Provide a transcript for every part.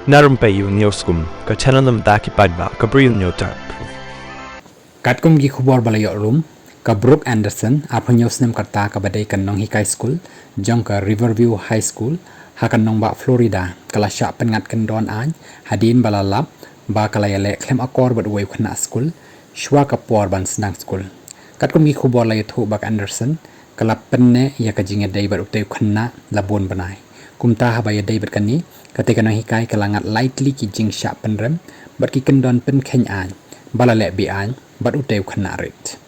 Na Rympei U ka channel nabynta ki paidbah ka Bri U Hynñiewtrep. Katkum gi khubor balayo room ka Brooke Anderson aphanyo Snem karta ka badai kan nonghikai school jong ka Riverview High School hakan nongba Florida kala Shah pengat kan don an hadin balalap ba kala yale khlem akor bad way khynnah school shwa ka por ban snang school katkum gi khubor layo thu bak Anderson kala penne ya ka jinge dai bad utay khynnah labon banai kumta habaya dai bad kani ketika nonghikai kalangat lightly ki jing Shah penrem bad ki kendon pen kheny an balale bi an bad utay khynnah rit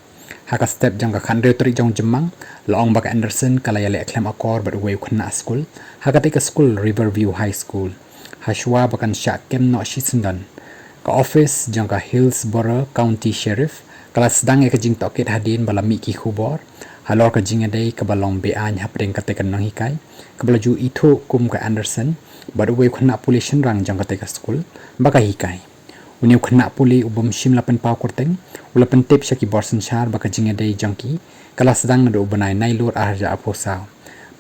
haka step jang ka khan trik jong jemang laong bak Anderson kala yale khlem akor bad way khynnah school haka tika school Riverview High School hashwa bakan Shah kem no shisindon ka office jang ka Hillsborough County Sheriff kala sedang ka jing tokit hadin balami ki khubor halor ka jing adai ka balong be an hapring ka tika nonghikai ka balaju itu kum ka Anderson bad way khynnah police rang jang ka tika school baka hikai Uniu khynnah puli ubum shim lapen pau kyrteng ulapen tip syaki borsen shar baka jinge dai jangki kala sedang nado ubanai nailur arja apoh saw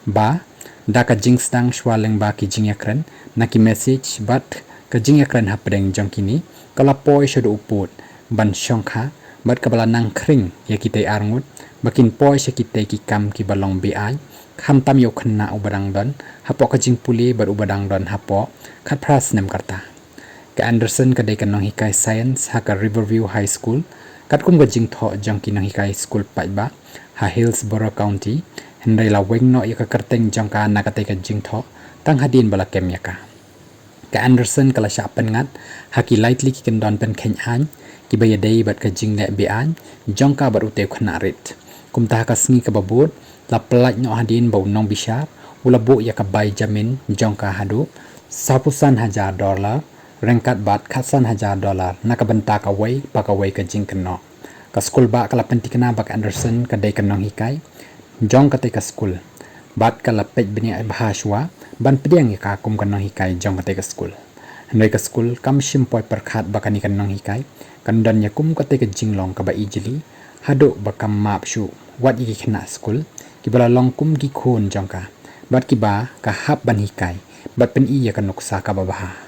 ba daka jing sedang shwaleng ba ki jinge kren naki message but ka jinge kren hapdeng jangki ni kala poi shado uput ban shongkha bat kabala nang kring yakite arngut bakin poi syakite ki kam ki balong bi ai kham tam yo khynnah ubadang don hapoh ka jing puli bar ubadang don hapoh khat parasnam karta ka Anderson ka dai kan nonghikai science ha ka Riverview High School katkum ga jing tho jangki nonghikai school paidbah ha Hillsborough County hendai la weng no ya ka kyrteng jangka na ka ka jing tho tang hadin bala kem ya ka Anderson kala Shah pengat ha ki lightly ki kendon pen kheny an ki baya dai bat ka jing le bi an jangka bar uteu khynnah rit kumta ka sngi ka babut la plaj no hadin bau nong bishar ula bu ya ka bai jamin jangka hadu $10,000 rengkat bat $1,000 nakabenta ka way pakaway ka jing keno ka school ba kala pentikna bak Anderson ka dai kan nonghikai jong ka ka school bat kala pej bini bahaswa ban pediang ka kum kan nonghikai jong ka school handai ka school kam shim poi perkhat bakani kan nonghikai kan dan ya kum ka jing long ka ba ijili hado bakam map shu wat yi khynnah school ki bala long kum ki khon jong ka bat ki ba ka hap ban hikai bat pen iya kan noksa ka babaha